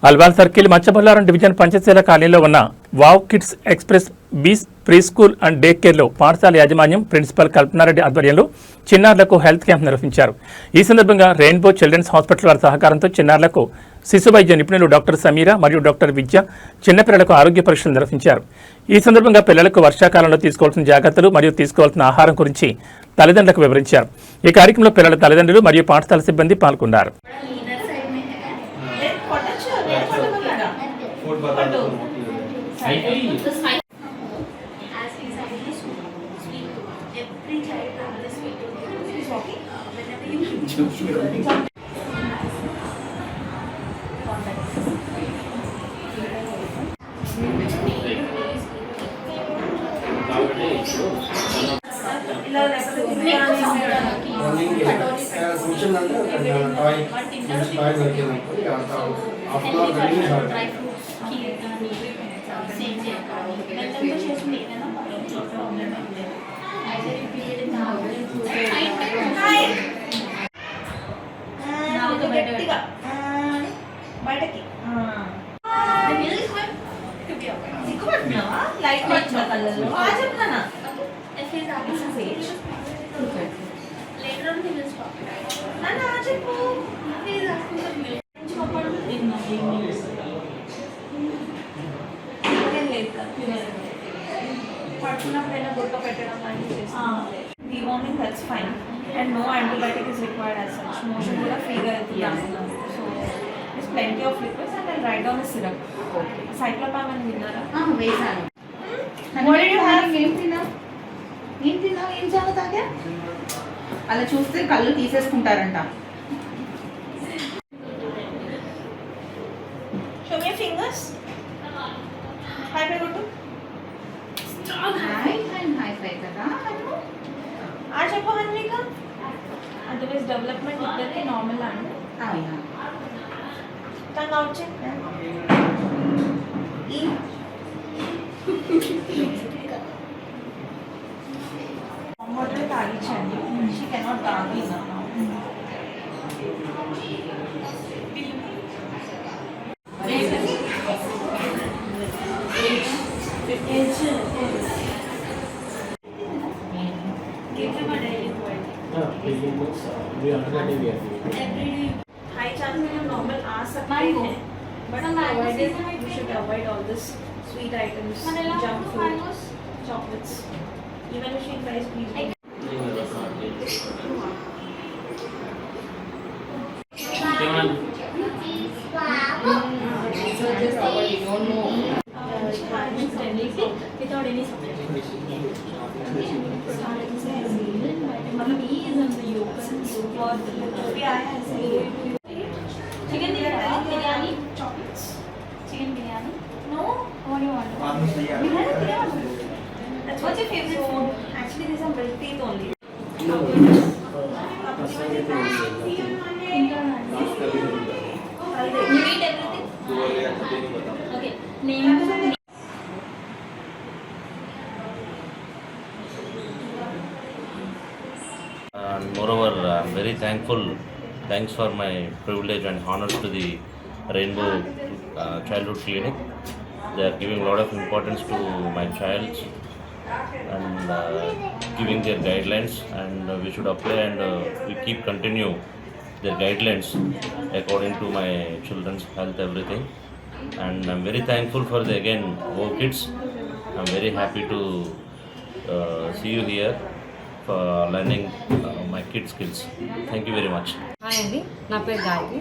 Alwal circle Machabollaram division Panchsheel కాలనీలో ఉన్న wow kids express బీస్ ప్రీ స్కూల్ అండ్ డే కేర్లో పాఠశాల యాజమాన్యం ప్రిన్సిపల్ కల్పనారెడ్డి ఆధ్వర్యంలో చిన్నారులకు హెల్త్ క్యాంప్ నిర్వహించారు. ఈ సందర్భంగా రెయిన్బో చిల్డ్రన్స్ హాస్పిటల్ వారి సహకారంతో చిన్నారులకు శిశు వైద్య నిపుణులు డాక్టర్ సమీరా మరియు డాక్టర్ విద్య చిన్నపిల్లలకు ఆరోగ్య పరీక్షలు నిర్వహించారు. ఈ సందర్భంగా పిల్లలకు వర్షాకాలంలో తీసుకోవాల్సిన జాగ్రత్తలు మరియు తీసుకోవాల్సిన ఆహారం గురించి తల్లిదండ్రులకు వివరించారు. ఈ కార్యక్రమంలో పిల్లల తల్లిదండ్రులు మరియు పాఠశాల సిబ్బంది పాల్గొన్నారు. Deworming, that's fine, and no antibiotic is required as such. Motion kuda freeగా అవుతుంది. So there's plenty of liquids and I'll write down the syrup. Okay. Cyclopam and విన్నారా? వేసాను. What did you have? ఏం తిన్నావు? ఏం చాలా తాగా? అలా చూస్తే కళ్ళు తీసేసుకుంటారంట. Show me your fingers. Hi, Pegutu. High five కదా. ఆ చెప్పు హన్విక. అదర్వైజ్ డెవలప్మెంట్ ఇద్దరికి నార్మల్ అండి. అవునా. టంగ్ అవుట్ చేయి. వాటర్ తాగించండి. షీ కెనాట్ తాగి నా. High chance में normal आ सकते हैं, but you should avoid all this sweet items, junk food, chocolates. Even if she tries, please. Without any supplement. मतलब he is on the yolk for the आया ऐसे chicken biryani chocolates chicken biryani no what do you want biryani that's what's your favorite food actually these are milk teeth only you eat everything okay name And moreover, I'm very thankful. Thanks for my privilege and honor to the Rainbow Childhood Clinic. They are giving a lot of importance to my child and giving their guidelines. And we should apply and we keep continue their guidelines according to my children's health, everything. And I'm very thankful for the again Wow Kids. I'm very happy to see you here. Learning my kid skills. Thank you very much. Hi అండి, నా పేరు గాయత్రి.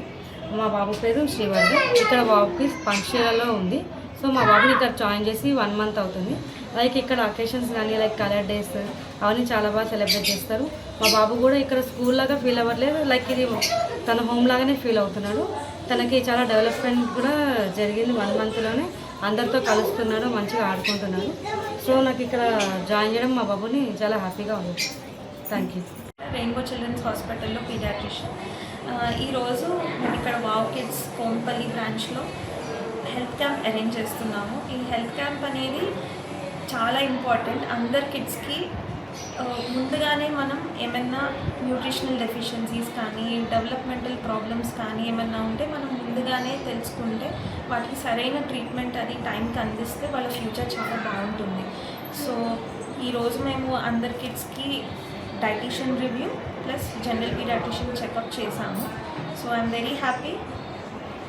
మా బాబు పేరు శ్రీవర్ధన్. ఇక్కడ బాబుకి పంచశీలలో ఉంది. So మా బాబుని ఇక్కడ జాయిన్ చేసి 1 month అవుతుంది. లైక్ ఇక్కడ అకేషన్స్ కానీ లైక్ కలర్ డేస్ అవన్నీ చాలా బాగా సెలబ్రేట్ చేస్తారు. మా బాబు కూడా ఇక్కడ స్కూల్ లాగా ఫీల్ అవ్వట్లేదు, లైక్ ఇది తన హోమ్ లాగానే ఫీల్ అవుతున్నాడు. తనకి చాలా డెవలప్మెంట్ కూడా జరిగింది. 1 monthలోనే అందరితో కలుస్తున్నాడు, మంచిగా ఆడుకుంటున్నాడు. సో నాకు ఇక్కడ జాయిన్ చేయడం మా బాబుని చాలా హ్యాపీగా ఉంది. Thank you. రెయిన్బో చిల్డ్రన్స్ హాస్పిటల్లో పీడియాట్రిషియన్. ఈరోజు మేము ఇక్కడ వావ్ కిడ్స్ కోంపల్లి బ్రాంచ్లో హెల్త్ క్యాంప్ అరేంజ్ చేస్తున్నాము. ఈ హెల్త్ క్యాంప్ అనేది చాలా ఇంపార్టెంట్. అందరు కిడ్స్కి ముందుగానే మనం ఏమైనా న్యూట్రిషనల్ డెఫిషియన్సీస్ కానీ డెవలప్మెంటల్ ప్రాబ్లమ్స్ కానీ ఏమైనా ఉంటే మనం ముందుగానే తెలుసుకుంటే వాటికి సరైన ట్రీట్మెంట్ అది టైంకి అందిస్తే వాళ్ళ ఫ్యూచర్ చాలా బాగుంటుంది. సో ఈరోజు మేము అందరి కిడ్స్కి dietitian review plus general paediatrician checkup చేశాము. So I'm very happy.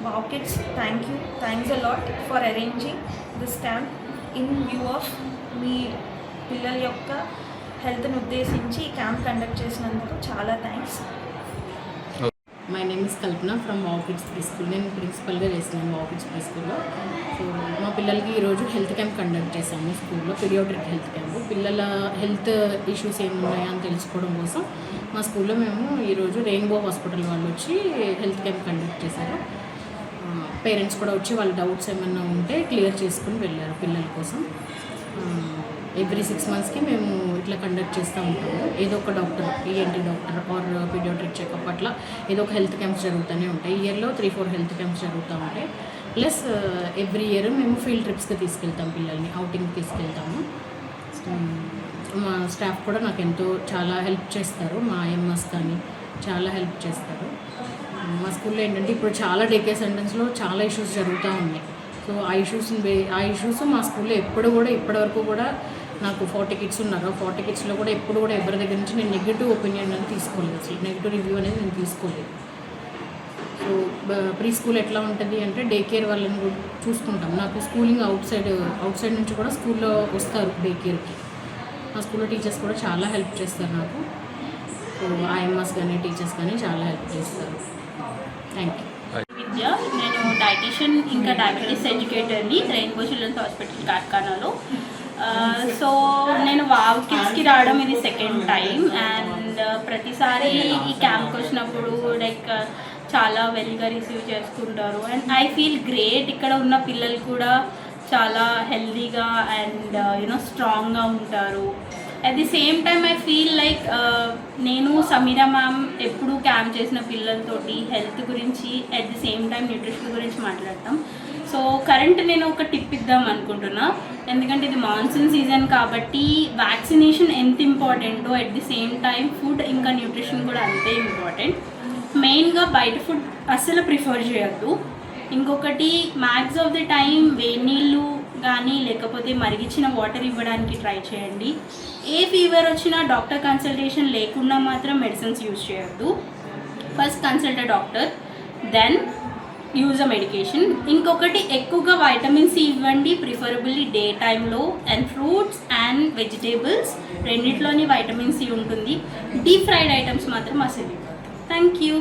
Wow Kids, thanks a lot for arranging this camp in view of మీ పిల్లల యొక్క హెల్త్ని ఉద్దేశించి ఈ క్యాంప్ కండక్ట్ చేసినందుకు చాలా thanks. My name is Kalpana from Wow Kids pre school. నేను ప్రిన్సిపల్గా చేస్తున్నాను వావ్ కిడ్స్ ప్రీ స్కూల్లో. సో మా పిల్లలకి ఈరోజు హెల్త్ క్యాంప్ కండక్ట్ చేశాము స్కూల్లో, పీడియాట్రిక్ హెల్త్ క్యాంప్. పిల్లల హెల్త్ ఇష్యూస్ ఏమున్నాయో అని తెలుసుకోవడం కోసం మా స్కూల్లో మేము ఈరోజు రెయిన్బో హాస్పిటల్ వాళ్ళు వచ్చి హెల్త్ క్యాంప్ కండక్ట్ చేశారు. పేరెంట్స్ కూడా వచ్చి వాళ్ళ డౌట్స్ ఏమన్నా ఉంటే క్లియర్ చేసుకుని వెళ్ళారు పిల్లల కోసం. ఎవ్రీ 6 monthsకి మేము ఇట్లా కండక్ట్ చేస్తూ ఉంటాము. ఏదో ఒక doctor, ENT doctor or pediatric checkup అట్లా ఏదో ఒక హెల్త్ క్యాంప్స్ జరుగుతూనే ఉంటాయి. ఇయర్లో 3-4 హెల్త్ క్యాంప్స్ జరుగుతూ ఉంటాయి. ప్లస్ ఎవ్రీ ఇయర్ మేము ఫీల్డ్ ట్రిప్స్కి తీసుకెళ్తాం పిల్లల్ని, అవుటింగ్కి తీసుకెళ్తాము. మా స్టాఫ్ కూడా నాకు చాలా హెల్ప్ చేస్తారు. మా ఐఎంఎస్ కానీ చాలా హెల్ప్ చేస్తారు. మా స్కూల్లో ఏంటంటే ఇప్పుడు చాలా డే కేర్ సెంటర్స్లో చాలా ఇష్యూస్ జరుగుతూ ఉన్నాయి. సో ఆ ఇష్యూస్ మా స్కూల్లో ఇప్పటివరకు కూడా నాకు 40 కిడ్స్ ఉన్నారు. 40 కిడ్స్లో కూడా ఎప్పుడు కూడా ఎవరి దగ్గర నుంచి నేను నెగిటివ్ ఒపీనియన్ అనేది తీసుకోలేదు, అసలు నెగిటివ్ రివ్యూ అనేది నేను తీసుకోలేదు. సో ప్రీ స్కూల్ ఎట్లా ఉంటుంది అంటే డే కేర్ వాళ్ళని కూడా చూసుకుంటాం. నాకు స్కూలింగ్ అవుట్ సైడ్ నుంచి కూడా స్కూల్లో వస్తారు డే కేర్కి. మా స్కూల్లో టీచర్స్ కూడా చాలా హెల్ప్ చేస్తారు నాకు. సో ఐఎంఎస్ కానీ టీచర్స్ కానీ చాలా హెల్ప్ చేస్తారు. Thank you. విద్య, నేను డైటీషియన్ ఇంకా డయాబెటీస్ ఎడ్యుకేటర్ని రెయిన్బో చిల్డ్రన్స్ హాస్పిటల్ కార్ఖానాలో. సో నేను వావ్ కిడ్స్కి రావడం ఇది 2nd టైం. అండ్ ప్రతిసారి ఈ క్యాంప్కి వచ్చినప్పుడు లైక్ చాలా వెల్గా రిసీవ్ చేసుకుంటారు. And I feel great. ఇక్కడ ఉన్న పిల్లలు కూడా చాలా హెల్తీగా అండ్ స్ట్రాంగ్గా ఉంటారు. At the same time I feel like నేను సమీరా మ్యామ్ ఎప్పుడు క్యాంప్ చేసిన పిల్లలతోటి హెల్త్ గురించి at the same time nutrition గురించి మాట్లాడతాం. సో కరెంట్ నేను ఒక టిప్ ఇద్దాం అనుకుంటున్నా, ఎందుకంటే ఇది మాన్సూన్ సీజన్ కాబట్టి వ్యాక్సినేషన్ ఎంత ఇంపార్టెంటో at the same time food ఇంకా న్యూట్రిషన్ కూడా అంతే ఇంపార్టెంట్. మెయిన్గా బయట ఫుడ్ అస్సలు ప్రిఫర్ చేయొద్దు. ఇంకొకటి మ్యాక్స్ ఆఫ్ ది టైం వేడి నీళ్ళు కానీ లేకపోతే మరిగించిన వాటర్ ఇవ్వడానికి ట్రై చేయండి. ఏ ఫీవర్ వచ్చినా డాక్టర్ కన్సల్టేషన్ లేకుండా మాత్రం మెడిసిన్స్ యూజ్ చేయొద్దు. First consult a doctor, then use a medication. ఇంకొకటి ఎక్కువగా వైటమిన్ సి ఇవ్వండి, ప్రిఫరబుల్లీ డే టైంలో. అండ్ ఫ్రూట్స్ అండ్ వెజిటేబుల్స్ రెండిట్లోని వైటమిన్ సి ఉంటుంది. డీప్ ఫ్రైడ్ ఐటమ్స్ మాత్రం అసలు ఇవ్వద్దు. Thank you.